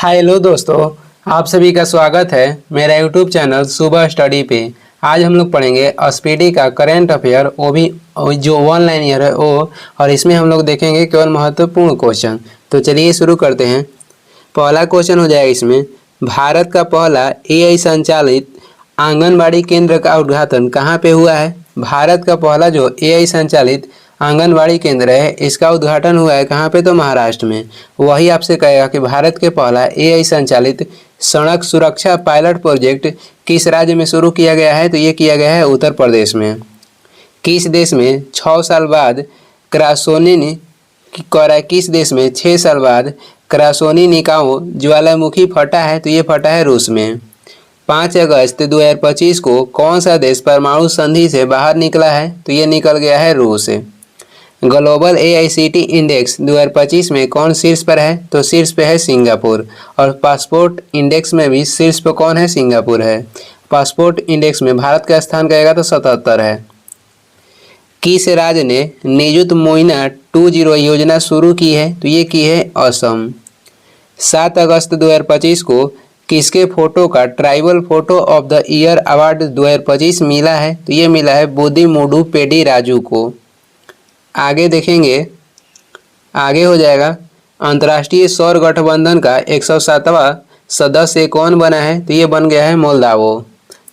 Hello दोस्तों, आप सभी का स्वागत है मेरा यूट्यूब चैनल सुबह स्टडी पे। आज हम लोग पढ़ेंगे स्पीडी का करंट अफेयर, वो भी जो 1 लाइन ईयर है वो, और इसमें हम लोग देखेंगे केवल महत्वपूर्ण क्वेश्चन। तो चलिए शुरू करते हैं। पहला क्वेश्चन हो जाएगा इसमें, भारत का पहला एआई संचालित आंगनबाड़ी केंद्र का उद्घाटन कहाँ पे हुआ है? भारत का पहला जो एआई संचालित आंगनबाड़ी केंद्र है इसका उद्घाटन हुआ है कहाँ पे? तो महाराष्ट्र में। वही आपसे कहेगा कि भारत के पहला एआई संचालित सड़क सुरक्षा पायलट प्रोजेक्ट किस राज्य में शुरू किया गया है? तो ये किया गया है उत्तर प्रदेश में। किस देश में 6 साल बाद क्रासोनी किस देश में 6 साल बाद क्रासोनी निकाओ ज्वालामुखी फटा है? तो ये फटा है रूस में। 5 अगस्त 2025 को कौन सा देश परमाणु संधि से बाहर निकला है? तो ये निकल गया है रूस। ग्लोबल एआईसीटी इंडेक्स 2025 में कौन शीर्ष पर है? तो शीर्ष पे है सिंगापुर। और पासपोर्ट इंडेक्स में भी शीर्ष पर कौन है? सिंगापुर है। पासपोर्ट इंडेक्स में भारत का स्थान कहेगा तो 77 है। किस राज्य ने निजुत मोइना 20 योजना शुरू की है? तो ये की है असम। 7 अगस्त 2025 को किसके फोटो का tribal photo of the year award 2025 मिला है? तो ये मिला है बुद्धिमूडु पेडी राजू को। आगे देखेंगे, आगे हो जाएगा अंतर्राष्ट्रीय सौर गठबंधन का 107वां सदस्य कौन बना है? तो ये बन गया है मोल्दावो।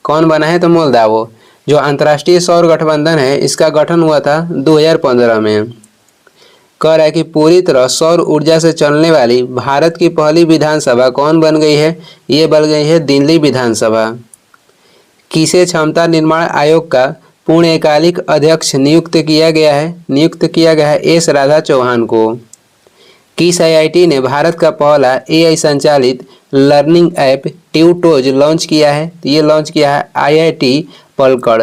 कौन बना है? तो मोल्दावो। जो अंतर्राष्ट्रीय सौर गठबंधन है इसका गठन हुआ था 2015 में। कह रहा है कि पूरी तरह सौर ऊर्जा से चलने वाली भारत की पहली विधानसभा कौन बन गई है? ये बन गई है दिल्ली विधानसभा। किसे क्षमता निर्माण आयोग का पूर्णकालिक अध्यक्ष नियुक्त किया गया है? नियुक्त किया गया है एस राधा चौहान को। किस आईआईटी ने भारत का पहला एआई संचालित लर्निंग ऐप ट्यूटोज लॉन्च किया है? तो ये लॉन्च किया है आईआईटी पलक्कड़।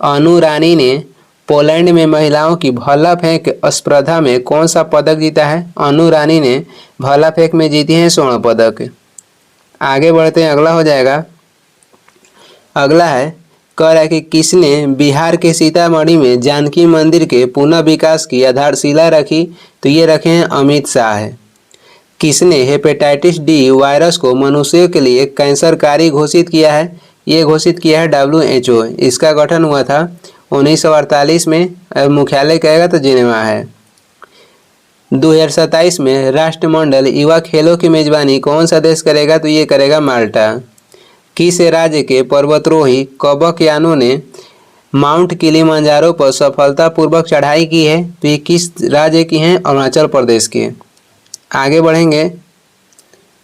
अनु रानी ने पोलैंड में महिलाओं की भाला फेंक स्पर्धा में कौन सा पदक जीता है? अनु रानी ने भाला फेंक में जीती है स्वर्ण पदक। आगे बढ़ते हैं, अगला हो जाएगा। अगला है, कह रहा है कि किसने बिहार के सीतामढ़ी में जानकी मंदिर के पुनः विकास की आधारशिला रखी? तो ये रखे हैं अमित शाह। किसने हेपेटाइटिस डी वायरस को मनुष्यों के लिए कैंसरकारी घोषित किया है? ये घोषित किया है WHO। इसका गठन हुआ था 1948 में। मुख्यालय कहेगा तो जिनेवा है। 2027 में राष्ट्रमंडल युवा खेलों की मेजबानी कौन सा देश करेगा? तो ये करेगा माल्टा। किस राज्य के पर्वतारोही कबकयानों ने माउंट किलिमंजारो पर सफलतापूर्वक चढ़ाई की है? तो ये किस राज्य की हैं? अरुणाचल प्रदेश के। आगे बढ़ेंगे,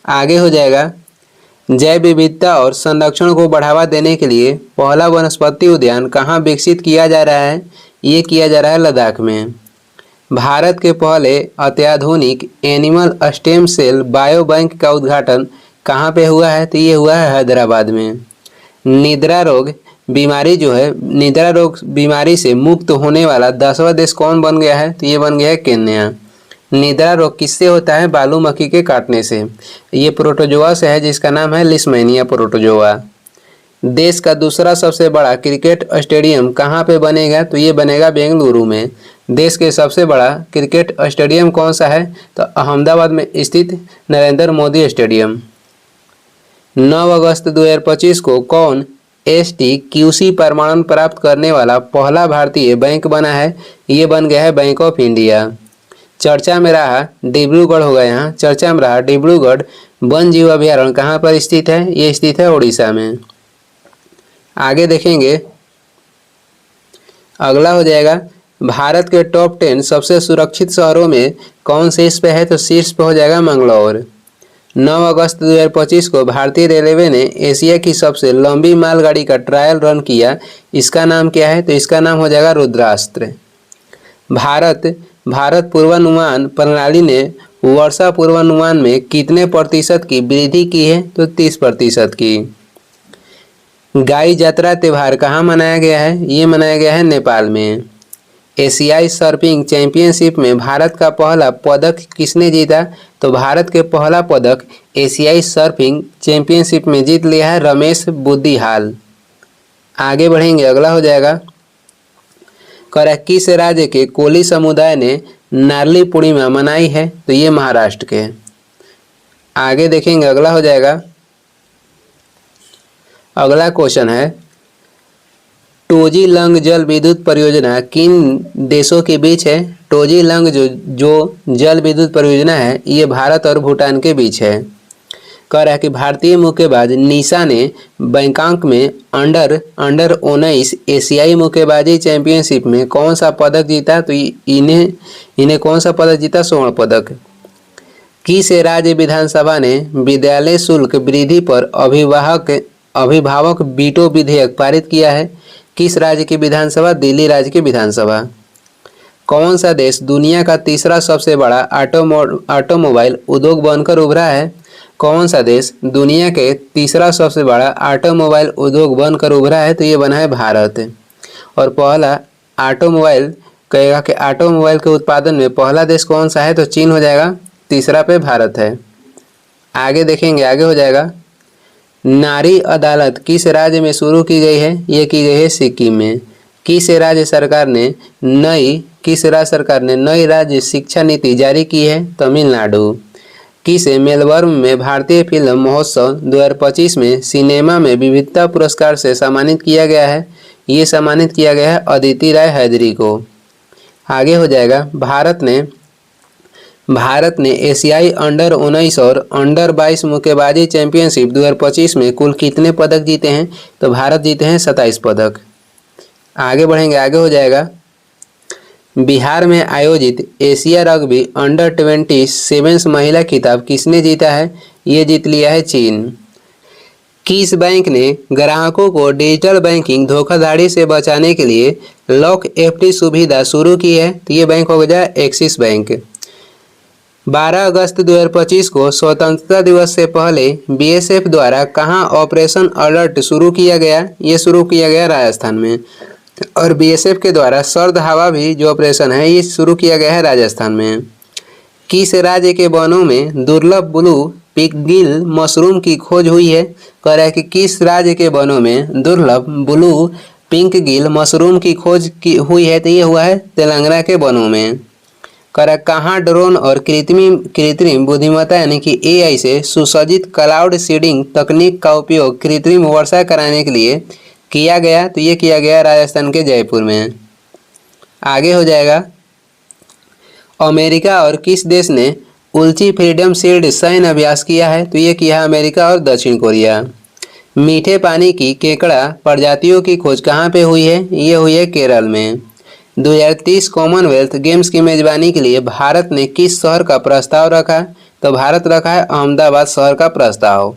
आगे हो जाएगा जैव विविधता और संरक्षण को बढ़ावा देने के लिए पहला वनस्पति उद्यान कहाँ विकसित किया जा रहा है? ये किया जा रहा है लद्दाख में। भारत के पहले अत्याधुनिक animal stem cell bio bank का उद्घाटन कहाँ पे हुआ है? तो ये हुआ है हैदराबाद में। निद्रा रोग बीमारी जो है, निद्रा रोग बीमारी से मुक्त होने वाला 10वां देश कौन बन गया है? तो ये बन गया है केन्या। निद्रा रोग किससे होता है? बालू मक्खी के काटने से। ये प्रोटोजोआ से है जिसका नाम है लिस्मेनिया प्रोटोजोआ। देश का दूसरा सबसे बड़ा क्रिकेट स्टेडियम कहाँ पे बनेगा? तो ये बनेगा बेंगलुरु में। देश के सबसे बड़ा क्रिकेट स्टेडियम कौन सा है? तो अहमदाबाद में स्थित नरेंद्र मोदी स्टेडियम। 9 अगस्त 2025 को कौन STQC प्रमाणन प्राप्त करने वाला पहला भारतीय बैंक बना है? ये बन गया है बैंक ऑफ इंडिया। चर्चा में रहा डिब्रूगढ़ होगा, यहाँ चर्चा में रहा डिब्रूगढ़ वन जीव अभ्यारण्य कहाँ पर स्थित है? ये स्थित है उड़ीसा में। आगे देखेंगे, अगला हो जाएगा भारत के टॉप 10 सबसे सुरक्षित शहरों में कौन शीर्ष पे है? तो शीर्ष पे हो जाएगा मंगलौर। 9 अगस्त 2025 को भारतीय रेलवे ने एशिया की सबसे लंबी मालगाड़ी का ट्रायल रन किया। इसका नाम क्या है? तो इसका नाम हो जाएगा रुद्रास्त्र। भारत पूर्वानुमान प्रणाली ने वर्षा पूर्वानुमान में कितने प्रतिशत की वृद्धि की है? तो 30% की। गाई जात्रा त्यौहार कहाँ मनाया गया है? ये मनाया गया है नेपाल में। एशियाई सर्फिंग चैंपियनशिप में भारत का पहला पदक किसने जीता? तो भारत के पहला पदक एशियाई सर्फिंग चैंपियनशिप में जीत लिया है रमेश बुद्धिहाल। आगे बढ़ेंगे, अगला हो जाएगा किस राज्य के कोली समुदाय ने नारली पूर्णिमा मनाई है? तो ये महाराष्ट्र के। आगे देखेंगे, अगला हो जाएगा। अगला क्वेश्चन है, टोजी-लंग जल विद्युत परियोजना किन देशों के बीच है? टोजी-लंग जो जल विद्युत परियोजना है ये भारत और भूटान के बीच है। कह रहा है कि भारतीय मुक्केबाज निशा ने बैंकॉक में अंडर 19 एशियाई मुक्केबाजी चैंपियनशिप में कौन सा पदक जीता? तो इन्हें कौन सा पदक जीता? स्वर्ण पदक। किस राज्य विधानसभा ने विद्यालय शुल्क वृद्धि पर अभिभावक वीटो विधेयक पारित किया है? किस राज्य की विधानसभा? दिल्ली राज्य की विधानसभा। कौन सा देश दुनिया का तीसरा सबसे बड़ा ऑटोमोबाइल उद्योग बनकर उभरा है? कौन सा देश दुनिया के तीसरा सबसे बड़ा ऑटोमोबाइल उद्योग बनकर उभरा है? तो ये बना है भारत। और पहला ऑटोमोबाइल कहेगा कि ऑटोमोबाइल के उत्पादन में पहला देश कौन सा है? तो चीन हो जाएगा, तीसरा पे भारत है। आगे देखेंगे, आगे हो जाएगा। नारी अदालत किस राज्य में शुरू की गई है? ये की गई है सिक्किम में। किस राज्य सरकार ने नई राज्य शिक्षा नीति जारी की है? तमिलनाडु। किसे मेलबर्न में भारतीय फिल्म महोत्सव 2025 में सिनेमा में विविधता पुरस्कार से सम्मानित किया गया है? ये सम्मानित किया गया है अदिति राय हैदरी को। आगे हो जाएगा, भारत ने एशियाई अंडर 19 और अंडर 22 मुक्केबाजी चैंपियनशिप 2025 में कुल कितने पदक जीते हैं? तो भारत जीते हैं 27 पदक। आगे बढ़ेंगे, आगे हो जाएगा। बिहार में आयोजित एशिया रग्बी अंडर 27 महिला खिताब किसने जीता है? ये जीत लिया है चीन। किस बैंक ने ग्राहकों को डिजिटल बैंकिंग धोखाधड़ी से बचाने के लिए लॉक एफडी सुविधा शुरू की है? तो ये बैंक हो गया एक्सिस बैंक। 12 अगस्त 2025 को स्वतंत्रता दिवस से पहले बीएसएफ द्वारा कहां ऑपरेशन अलर्ट शुरू किया गया? ये शुरू किया गया राजस्थान में। और बीएसएफ के द्वारा सर्द हवा भी जो ऑपरेशन है ये शुरू किया गया है राजस्थान में। किस राज्य के वनों में दुर्लभ ब्लू पिंकगिल मशरूम की खोज हुई है? कह रहा है कि किस राज्य के वनों में दुर्लभ ब्लू पिंकगिल मशरूम की खोज हुई है? तो ये हुआ है तेलंगाना के वनों में। कह रहा है कहाँ ड्रोन और कृत्रिम बुद्धिमत्ता यानी कि एआई से सुसज्जित क्लाउड सीडिंग तकनीक का उपयोग कृत्रिम वर्षा कराने के लिए किया गया? तो ये किया गया राजस्थान के जयपुर में। आगे हो जाएगा, अमेरिका और किस देश ने उल्ची फ्रीडम शील्ड सैन्य अभ्यास किया है? तो ये किया है अमेरिका और दक्षिण कोरिया। मीठे पानी की केकड़ा प्रजातियों की खोज कहाँ पे हुई है? ये हुई है केरल में। 2030 कॉमनवेल्थ गेम्स की मेजबानी के लिए भारत ने किस शहर का प्रस्ताव रखा? तो भारत रखा है अहमदाबाद शहर का प्रस्ताव।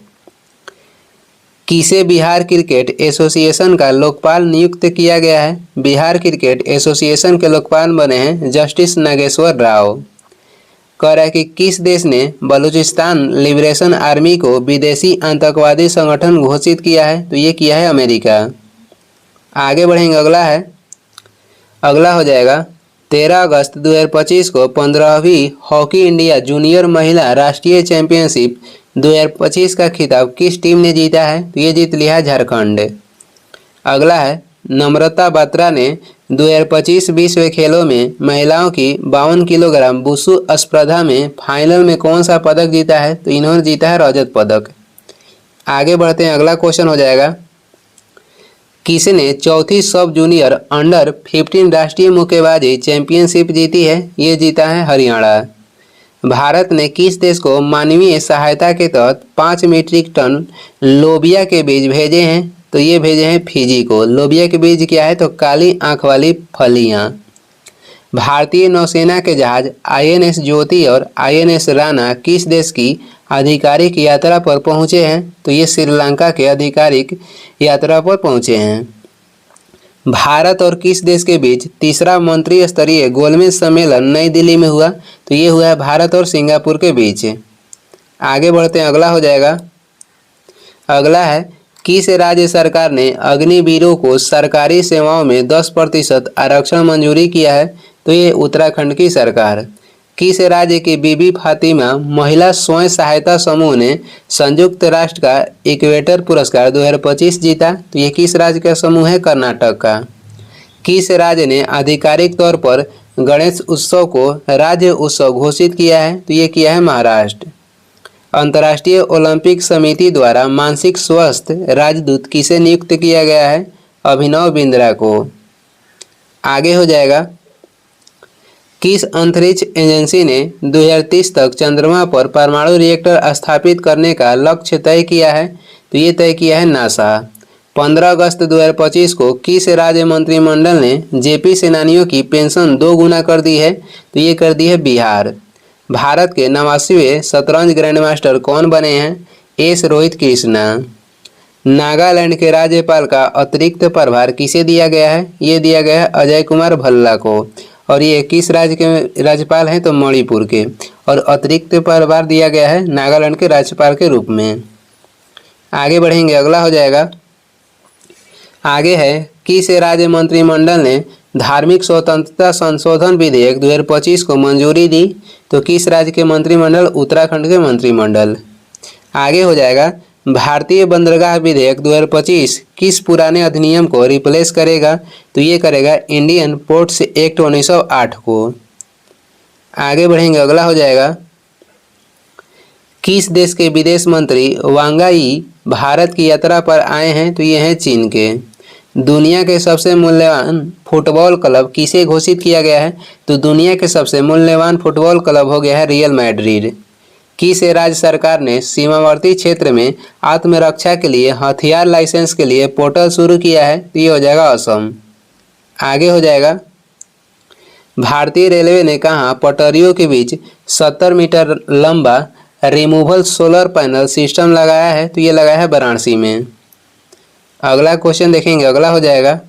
किसे बिहार क्रिकेट एसोसिएशन का लोकपाल नियुक्त किया गया है? बिहार क्रिकेट एसोसिएशन के लोकपाल बने हैं जस्टिस नागेश्वर राव। कह रहा है कि किस देश ने बलूचिस्तान लिबरेशन आर्मी को विदेशी आतंकवादी संगठन घोषित किया है? तो ये किया है अमेरिका। आगे बढ़ेंगे, अगला हो जाएगा 13 अगस्त 2025 को 15वीं हॉकी इंडिया जूनियर महिला राष्ट्रीय चैंपियनशिप 2025 का खिताब किस टीम ने जीता है? तो ये जीत लिया है झारखंड। अगला है, नम्रता बात्रा ने 2025 विश्व खेलों में महिलाओं की 52 किलोग्राम वुशु स्पर्धा में फाइनल में कौन सा पदक जीता है? तो इन्होंने जीता है रजत पदक। आगे बढ़ते हैं, अगला क्वेश्चन हो जाएगा, किसने चौथी सब जूनियर अंडर 15 राष्ट्रीय मुक्केबाजी चैंपियनशिप जीती है? ये जीता है हरियाणा। भारत ने किस देश को मानवीय सहायता के तहत 5 मीट्रिक टन लोबिया के बीज भेजे हैं? तो ये भेजे हैं फिजी को। लोबिया के बीज क्या है? तो काली आंख वाली फलियां। भारतीय नौसेना के जहाज आईएनएस ज्योति और आईएनएस राणा किस देश की आधिकारिक यात्रा पर पहुंचे हैं? तो ये श्रीलंका के आधिकारिक यात्रा पर पहुंचे हैं। भारत और किस देश के बीच तीसरा मंत्री स्तरीय गोलमेज सम्मेलन नई दिल्ली में हुआ? तो ये हुआ है भारत और सिंगापुर के बीच। आगे बढ़ते हैं, अगला हो जाएगा, अगला है, किस राज्य सरकार ने अग्निवीरों को सरकारी सेवाओं में 10% आरक्षण मंजूरी किया है? तो ये उत्तराखंड की सरकार। किस राज्य की बीबी फातिमा महिला स्वयं सहायता समूह ने संयुक्त राष्ट्र का इक्वेटर पुरस्कार 2025 जीता? तो ये किस राज्य का समूह है? कर्नाटक का। किस राज्य ने आधिकारिक तौर पर गणेश उत्सव को राज्य उत्सव घोषित किया है? तो ये किया है महाराष्ट्र। अंतर्राष्ट्रीय ओलंपिक समिति द्वारा मानसिक स्वास्थ्य राजदूत किसे नियुक्त किया गया है? अभिनव बिंद्रा को। आगे हो जाएगा, किस अंतरिक्ष एजेंसी ने 2030 तक चंद्रमा पर परमाणु रिएक्टर स्थापित करने का लक्ष्य तय किया है? तो ये तय किया है नासा। 15 अगस्त 2025 को किस राज्य मंत्रिमंडल ने जेपी सेनानियों की पेंशन 2 गुना कर दी है? तो ये कर दी है बिहार। भारत के 89वें शतरंज ग्रैंडमास्टर कौन बने हैं? एस रोहित कृष्णा। नागालैंड के राज्यपाल का अतिरिक्त प्रभार किसे दिया गया है? ये दिया गया है अजय कुमार भल्ला को। और ये किस राज्य के राज्यपाल हैं? तो मणिपुर के। और अतिरिक्त प्रभार दिया गया है नागालैंड के राज्यपाल के रूप में। आगे बढ़ेंगे, अगला हो जाएगा, आगे है, किस राज्य मंत्रिमंडल ने धार्मिक स्वतंत्रता संशोधन विधेयक 2025 को मंजूरी दी? तो किस राज्य के मंत्रिमंडल? उत्तराखंड के मंत्रिमंडल। आगे हो जाएगा, भारतीय बंदरगाह विधेयक 2025 किस पुराने अधिनियम को रिप्लेस करेगा? तो ये करेगा इंडियन पोर्ट्स एक्ट 1908 को। आगे बढ़ेंगे, अगला हो जाएगा, किस देश के विदेश मंत्री वांग यी भारत की यात्रा पर आए हैं? तो ये हैं चीन के। दुनिया के सबसे मूल्यवान फुटबॉल क्लब किसे घोषित किया गया है? तो दुनिया के सबसे मूल्यवान फुटबॉल क्लब हो गया है रियल मैड्रिड। किस राज्य सरकार ने सीमावर्ती क्षेत्र में आत्मरक्षा के लिए हथियार लाइसेंस के लिए पोर्टल शुरू किया है? तो ये हो जाएगा असम। आगे हो जाएगा, भारतीय रेलवे ने कहाँ पटरियों के बीच 70 मीटर लंबा रिमूवल सोलर पैनल सिस्टम लगाया है? तो ये लगाया है वाराणसी में। अगला क्वेश्चन देखेंगे, अगला हो जाएगा,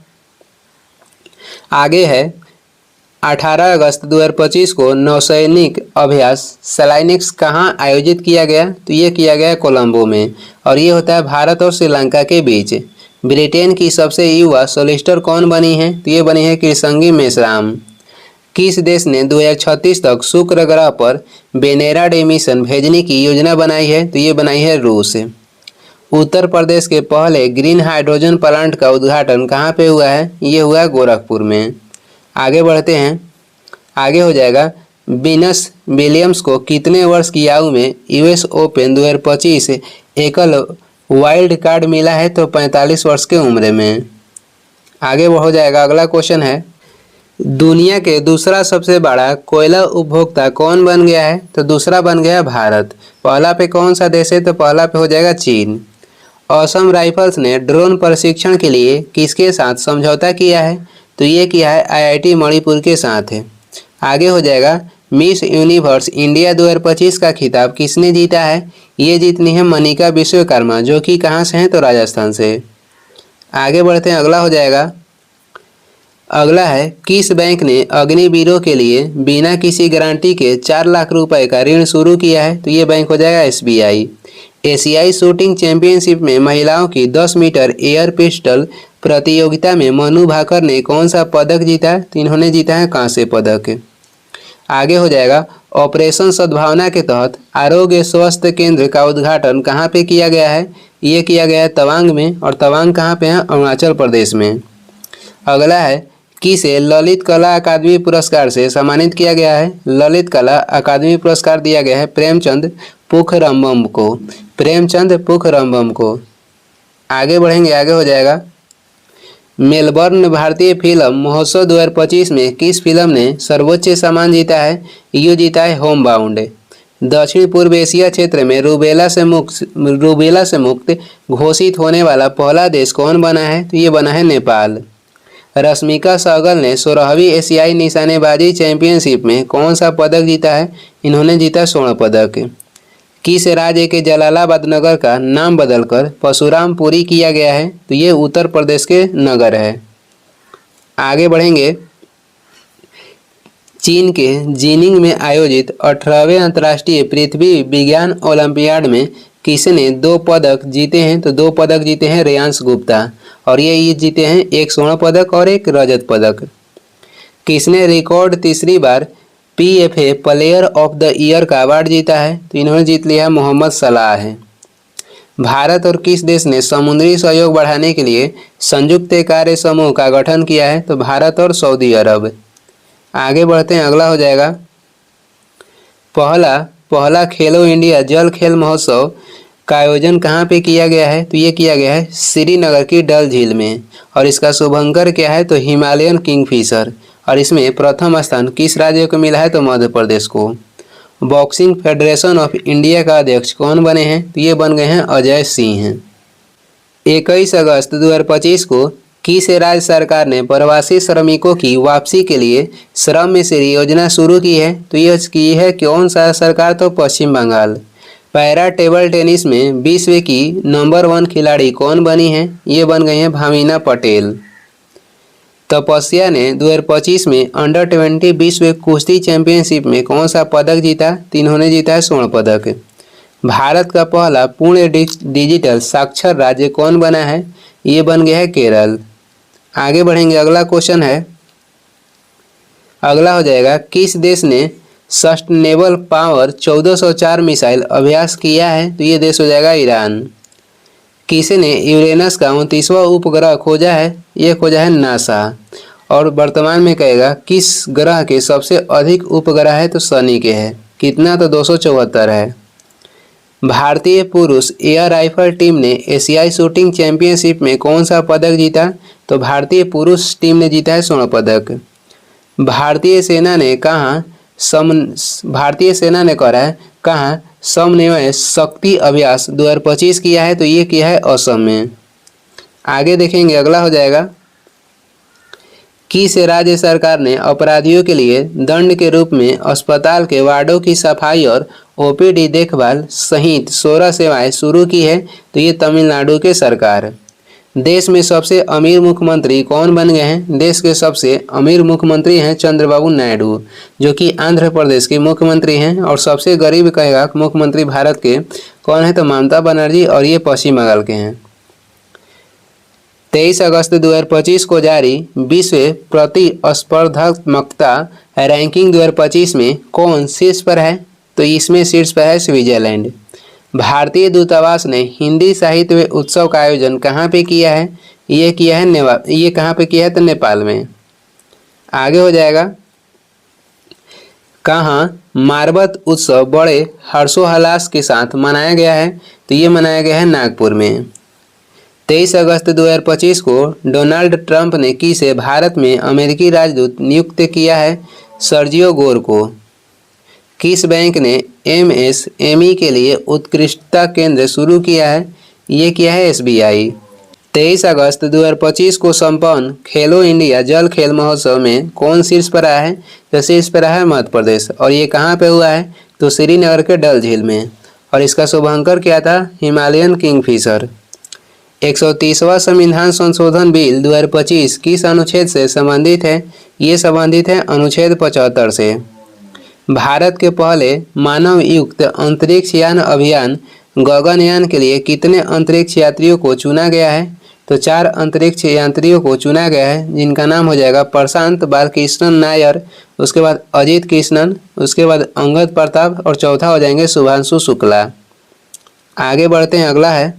आगे है, 18 अगस्त 2025 को नौसैनिक अभ्यास सेलाइनिक्स कहाँ आयोजित किया गया? तो ये किया गया कोलंबो में। और ये होता है भारत और श्रीलंका के बीच। ब्रिटेन की सबसे युवा सोलिस्टर कौन बनी है? तो ये बनी है कृष्णंगी मेश्राम। किस देश ने 2036 तक शुक्र ग्रह पर वेनेरा डे मिशन भेजने की योजना बनाई है? तो ये बनाई है रूस। उत्तर प्रदेश के पहले ग्रीन हाइड्रोजन प्लांट का उद्घाटन कहाँ पे हुआ है? ये हुआ है गोरखपुर में। आगे बढ़ते हैं, आगे हो जाएगा, विनस विलियम्स को कितने वर्ष की आयु में यूएस ओपन 2025 एकल वाइल्ड कार्ड मिला है? तो 45 वर्ष के उम्र में। आगे हो जाएगा, अगला क्वेश्चन है, दुनिया के दूसरा सबसे बड़ा कोयला उपभोक्ता कौन बन गया है? तो दूसरा बन गया भारत। पहला पे कौन सा देश है? तो पहला पे हो जाएगा चीन। असम राइफल्स ने ड्रोन प्रशिक्षण के लिए किसके साथ समझौता किया है? तो ये किया है आईआईटी मणिपुर के साथ है। आगे हो जाएगा, मिस यूनिवर्स इंडिया 2025 का खिताब किसने जीता है? ये जीतनी है मनिका विश्वकर्मा, जो कि कहाँ से हैं? तो राजस्थान से। आगे बढ़ते हैं, अगला हो जाएगा, अगला है, किस बैंक ने अग्निवीरों के लिए बिना किसी गारंटी के 4 लाख रुपए का ऋण शुरू किया है? तो ये बैंक हो जाएगा एसबीआई। एशियाई शूटिंग चैंपियनशिप में महिलाओं की 10 मीटर एयर पिस्टल प्रतियोगिता में मनु भाकर ने कौन सा पदक जीता है? तो इन्होंने जीता है कांस्य पदक। आगे हो जाएगा, ऑपरेशन सद्भावना के तहत आरोग्य स्वास्थ्य केंद्र का उद्घाटन कहाँ पे किया गया है? ये किया गया है तवांग में। और तवांग कहाँ पे है? अरुणाचल प्रदेश में। अगला है, किसे ललित कला अकादमी पुरस्कार से सम्मानित किया गया है? ललित कला अकादमी पुरस्कार दिया गया है प्रेमचंद पुखरम्बम को। प्रेमचंद पुखरम्बम को। आगे बढ़ेंगे, आगे हो जाएगा, मेलबर्न भारतीय फिल्म महोत्सव 2025 में किस फिल्म ने सर्वोच्च सम्मान जीता है? ये जीता है होम बाउंड। दक्षिण पूर्व एशिया क्षेत्र में रूबेला से मुक्त घोषित होने वाला पहला देश कौन बना है? तो ये बना है नेपाल। रश्मिका सहगल ने 16वीं एशियाई निशानेबाजी चैंपियनशिप में कौन सा पदक जीता है? इन्होंने जीता स्वर्ण पदक। किस राज्य के जलालाबाद नगर का नाम बदलकर परशुरामपुरी किया गया है? तो ये उत्तर प्रदेश के नगर है। आगे बढ़ेंगे, चीन के जीनिंग में आयोजित 18वें अंतर्राष्ट्रीय पृथ्वी विज्ञान ओलंपियाड में किसने 2 पदक जीते हैं? तो 2 पदक जीते हैं रेयांश गुप्ता। और ये जीते हैं 1 स्वर्ण पदक और 1 रजत पदक। किसने रिकॉर्ड तीसरी बार PFA player of the year का अवार्ड जीता है? तो इन्होंने जीत लिया है मोहम्मद सलाह है। भारत और किस देश ने समुद्री सहयोग बढ़ाने के लिए संयुक्त कार्य समूह का गठन किया है? तो भारत और सऊदी अरब। आगे बढ़ते हैं, अगला हो जाएगा, पहला पहला खेलो इंडिया जल खेल महोत्सव का आयोजन कहाँ पे किया गया है? तो ये किया गया है श्रीनगर की डल झील में। और इसका शुभंकर क्या है? तो हिमालयन किंगफिशर। और इसमें प्रथम स्थान किस राज्य को मिला है? तो मध्य प्रदेश को। बॉक्सिंग फेडरेशन ऑफ इंडिया का अध्यक्ष कौन बने हैं? तो ये बन गए हैं अजय सिंह। 21 अगस्त 2025 को किस राज्य सरकार ने प्रवासी श्रमिकों की वापसी के लिए श्रम मिशन योजना शुरू की है? तो ये की है कौन सा सरकार? तो पश्चिम बंगाल। पैरा टेबल टेनिस में विश्व की नंबर 1 खिलाड़ी कौन बनी है? ये बन गई हैं भामिना पटेल। तपस्या ने 2025 में अंडर 20 विश्व कुश्ती चैंपियनशिप में कौन सा पदक जीता? तो इन्होंने जीता है स्वर्ण पदक। भारत का पहला पूर्ण डिजिटल साक्षर राज्य कौन बना है? ये बन गया है केरल। आगे बढ़ेंगे, अगला क्वेश्चन है, अगला हो जाएगा किस देश ने सस्टेनेबल पावर 1404 मिसाइल अभ्यास किया है? तो ये देश हो जाएगा ईरान। किसने यूरेनस का 29वां उपग्रह खोजा है? ये खोजा है नासा। और वर्तमान में कहेगा किस ग्रह के सबसे अधिक उपग्रह है? तो शनि के है। कितना? तो 274 है। भारतीय पुरुष एयर राइफल टीम ने एशियाई शूटिंग चैंपियनशिप में कौन सा पदक जीता? तो भारतीय पुरुष टीम ने जीता है स्वर्ण पदक। भारतीय सेना ने कहाँ समन्वय शक्ति अभ्यास 2025 किया है? तो ये किया है असम में। आगे देखेंगे, अगला हो जाएगा किस राज्य सरकार ने अपराधियों के लिए दंड के रूप में अस्पताल के वार्डों की सफाई और ओपीडी देखभाल सहित 16 सेवाएं शुरू की है? तो ये तमिलनाडु के सरकार। देश में सबसे अमीर मुख्यमंत्री कौन बन गए हैं? देश के सबसे अमीर मुख्यमंत्री हैं चंद्रबाबू नायडू, जो कि आंध्र प्रदेश के मुख्यमंत्री हैं। और सबसे गरीब कहेगा मुख्यमंत्री भारत के कौन है? तो ममता बनर्जी, और ये पश्चिम बंगाल के हैं। 23 अगस्त 2025 को जारी विश्व प्रतिस्पर्धात्मकता रैंकिंग 2025 में कौन शीर्ष पर है? तो इसमें शीर्ष पर है स्विट्जरलैंड। भारतीय दूतावास ने हिंदी साहित्य उत्सव का आयोजन कहाँ पे किया है? ये कहाँ पे किया है? तो नेपाल में। आगे हो जाएगा, कहाँ मारबत उत्सव बड़े हर्षोल्लास के साथ मनाया गया है? तो ये मनाया गया है नागपुर में। 23 अगस्त 2025 को डोनाल्ड ट्रंप ने किसे भारत में अमेरिकी राजदूत नियुक्त किया है? सर्जियो गोर को। किस बैंक ने एमएसएमई के लिए उत्कृष्टता केंद्र शुरू किया है? ये किया है एसबीआई। 23 अगस्त 2025 को संपन्न खेलो इंडिया जल खेल महोत्सव में कौन शीर्ष पर आया है? तो शीर्ष पर आया है मध्य प्रदेश। और ये कहाँ पे हुआ है? तो श्रीनगर के डल झील में। और इसका शुभंकर क्या था? Himalayan Kingfisher. 130वां संविधान संशोधन बिल 2025 किस अनुच्छेद से संबंधित है? ये संबंधित है अनुच्छेद 75 से। भारत के पहले मानव युक्त अंतरिक्ष यान अभियान गगनयान के लिए कितने अंतरिक्ष यात्रियों को चुना गया है? तो 4 अंतरिक्ष यात्रियों को चुना गया है, जिनका नाम हो जाएगा प्रशांत बालकृष्णन नायर, उसके बाद अजीत कृष्णन, उसके बाद अंगद प्रताप, और चौथा हो जाएंगे शुभांशु शुक्ला। आगे बढ़ते हैं, अगला है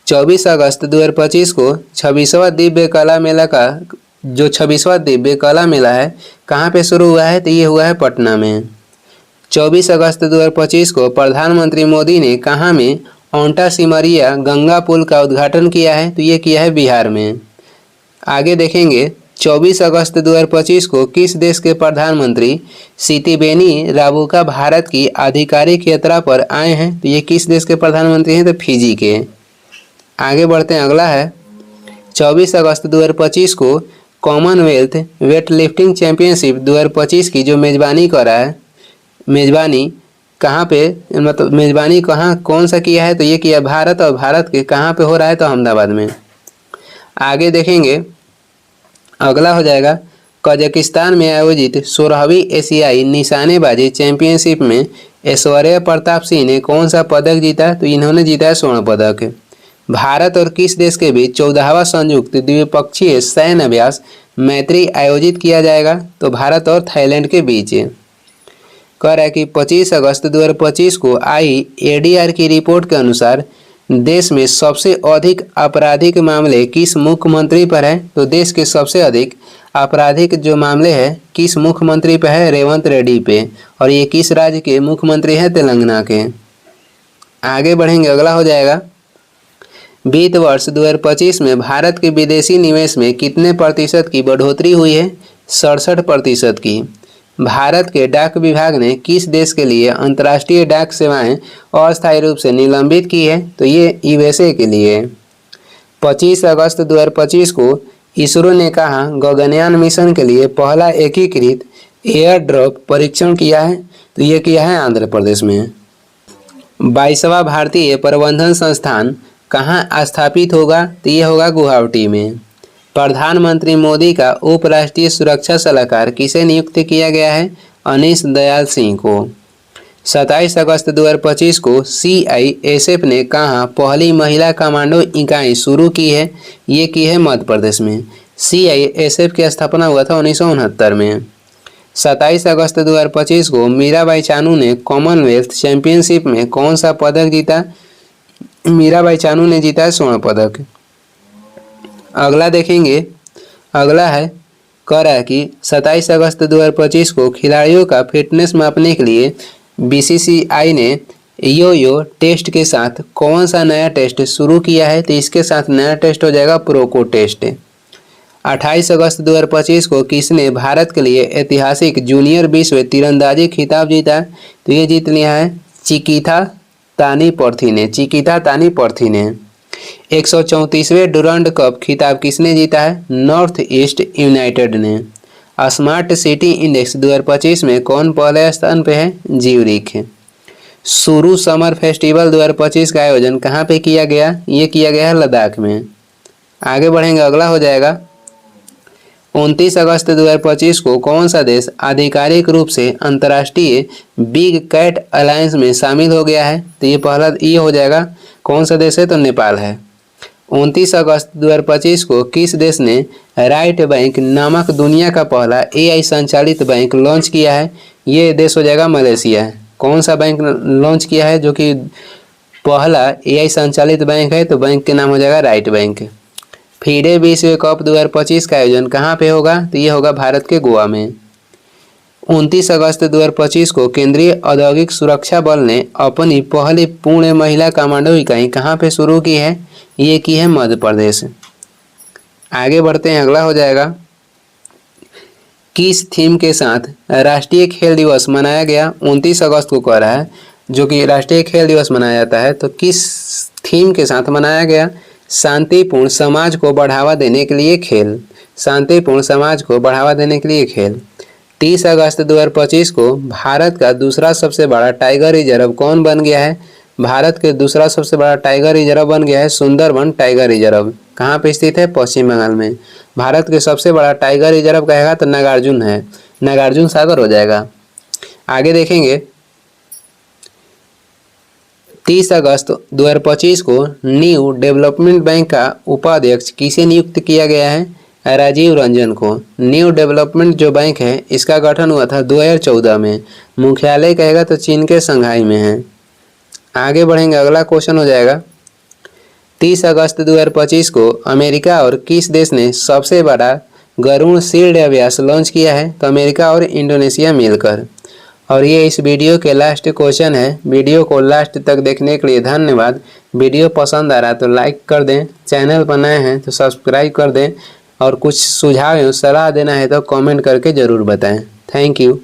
24 अगस्त 2025 को 26वां दिव्य कला मेला का जो 26वां दिव्य कला मेला है कहाँ पे शुरू हुआ है? तो ये हुआ है पटना में। 24 अगस्त 2025 को प्रधानमंत्री मोदी ने कहाँ में ओंटा सिमरिया गंगा पुल का उद्घाटन किया है? तो ये किया है बिहार में। आगे देखेंगे, 24 अगस्त 2025 को किस देश के प्रधानमंत्री सितिबेनी राबुका भारत की आधिकारिक यात्रा पर आए हैं? तो ये किस देश के प्रधानमंत्री हैं? तो फिजी के। आगे बढ़ते हैं, अगला है 24 अगस्त 2025 को कॉमनवेल्थ वेटलिफ्टिंग चैंपियनशिप 2025 की जो मेज़बानी करा है, मेज़बानी कहाँ पे, मतलब मेज़बानी कहाँ कौन सा किया है? तो ये किया भारत। और भारत के कहाँ पे हो रहा है? तो अहमदाबाद में। आगे देखेंगे, अगला हो जाएगा कजाकिस्तान में आयोजित 16वीं एशियाई निशानेबाजी चैंपियनशिप में ऐश्वर्या प्रताप सिंह ने कौन सा पदक जीता? तो इन्होंने जीता है स्वर्ण पदक। भारत और किस देश के बीच 14वां संयुक्त द्विपक्षीय सैन्य अभ्यास मैत्री आयोजित किया जाएगा? तो भारत और थाईलैंड के बीच। कह रहा है कि 25 अगस्त 2025 को आई एडीआर की रिपोर्ट के अनुसार देश में सबसे अधिक आपराधिक मामले किस मुख्यमंत्री पर है? तो देश के सबसे अधिक आपराधिक जो मामले है किस मुख्यमंत्री पे है? रेवंत रेड्डी पे। और ये किस राज्य के मुख्यमंत्री हैं? तेलंगाना के। आगे बढ़ेंगे, अगला हो जाएगा, वित्त वर्ष 2025 में भारत के विदेशी निवेश में कितने प्रतिशत की बढ़ोतरी हुई है? 67% की। भारत के डाक विभाग ने किस देश के लिए अंतर्राष्ट्रीय डाक सेवाएं अस्थायी रूप से निलंबित की है? तो ये यूएसए के लिए। 25 अगस्त 2025 को इसरो ने कहा गगनयान मिशन के लिए पहला एकीकृत एयर ड्रॉप परीक्षण किया है? तो ये किया है आंध्र प्रदेश में। 22वां भारतीय प्रबंधन संस्थान कहाँ स्थापित होगा? तो ये होगा गुवाहाटी में। प्रधानमंत्री मोदी का उप राष्ट्रीय सुरक्षा सलाहकार किसे नियुक्त किया गया है? अनीश दयाल सिंह को। 27 अगस्त 2025 को सीआईएसएफ ने कहाँ पहली महिला कमांडो इकाई शुरू की है? ये की है मध्य प्रदेश में। सीआईएसएफ की स्थापना हुआ था 1969 में। 27 अगस्त 2025 को मीराबाई चानू ने कॉमनवेल्थ चैंपियनशिप में कौन सा पदक जीता? मीराबाई चानू ने जीता स्वर्ण पदक। अगला देखेंगे, अगला है कह रहा है कि 27 अगस्त 2025 को खिलाड़ियों का फिटनेस मापने के लिए बीसीसीआई ने यो टेस्ट के साथ कौन सा नया टेस्ट शुरू किया है? तो इसके साथ नया टेस्ट हो जाएगा प्रोको टेस्ट। 28 अगस्त 2025 को किसने भारत के लिए ऐतिहासिक जूनियर विश्व तीरंदाजी खिताब जीता? तो ये जीत लिया है चिकिता तानीपर्थी ने। चिकिता तानीपर्थी ने। 134वें डुरंड कप खिताब किसने जीता है? नॉर्थ ईस्ट यूनाइटेड ने। स्मार्ट सिटी इंडेक्स 2025 में कौन पहले स्थान पे है? ज्यूरिख है। सुरू समर फेस्टिवल 2025 का आयोजन कहाँ पे किया गया? ये किया गया है लद्दाख में। आगे बढ़ेंगे, अगला हो जाएगा, 29 अगस्त 2025 को कौन सा देश आधिकारिक रूप से अंतर्राष्ट्रीय बिग कैट अलायंस में शामिल हो गया है? तो ये पहला ये हो जाएगा, कौन सा देश है? तो नेपाल है। 29 अगस्त 2025 को किस देश ने राइट बैंक नामक दुनिया का पहला एआई संचालित बैंक लॉन्च किया है? ये देश हो जाएगा मलेशिया। कौन सा बैंक लॉन्च किया है जो कि पहला एआई संचालित बैंक है? तो बैंक के नाम हो जाएगा राइट बैंक। फीडे विश्व कप 2025 का आयोजन कहाँ पे होगा? तो ये होगा भारत के गोवा में। 29 अगस्त 2025 को केंद्रीय औद्योगिक सुरक्षा बल ने अपनी पहली पूर्ण महिला कमांडो इकाई कहाँ पे शुरू की है? ये की है मध्य प्रदेश। आगे बढ़ते हैं, अगला हो जाएगा, किस थीम के साथ राष्ट्रीय खेल दिवस मनाया गया? 29 अगस्त को कह रहा है जो कि राष्ट्रीय खेल दिवस मनाया जाता है, तो किस थीम के साथ मनाया गया? शांतिपूर्ण समाज को बढ़ावा देने के लिए खेल। शांतिपूर्ण समाज को बढ़ावा देने के लिए खेल। 30 अगस्त 2025 को भारत का दूसरा सबसे बड़ा टाइगर रिजर्व कौन बन गया है? भारत के दूसरा सबसे बड़ा टाइगर रिजर्व बन गया है सुंदरबन टाइगर रिजर्व। कहाँ पे स्थित है? पश्चिम बंगाल में। भारत के सबसे बड़ा टाइगर रिजर्व कहेगा तो नागार्जुन है, नागार्जुन सागर हो जाएगा। आगे देखेंगे, 30 अगस्त 2025 को न्यू डेवलपमेंट बैंक का उपाध्यक्ष किसे नियुक्त किया गया है? राजीव रंजन को। न्यू डेवलपमेंट जो बैंक है इसका गठन हुआ था 2014 में। मुख्यालय कहेगा तो चीन के शंघाई में है। आगे बढ़ेंगे, अगला क्वेश्चन हो जाएगा, 30 अगस्त 2025 को अमेरिका और किस देश ने सबसे बड़ा गरुड़ शील्ड अभ्यास लॉन्च किया है? तो अमेरिका और इंडोनेशिया मिलकर। और ये इस वीडियो के लास्ट क्वेश्चन है। वीडियो को लास्ट तक देखने के लिए धन्यवाद। वीडियो पसंद आ रहा है तो लाइक कर दें, चैनल पर नए हैं तो सब्सक्राइब कर दें, और कुछ सुझाव या सलाह देना है तो कमेंट करके ज़रूर बताएं। Thank you.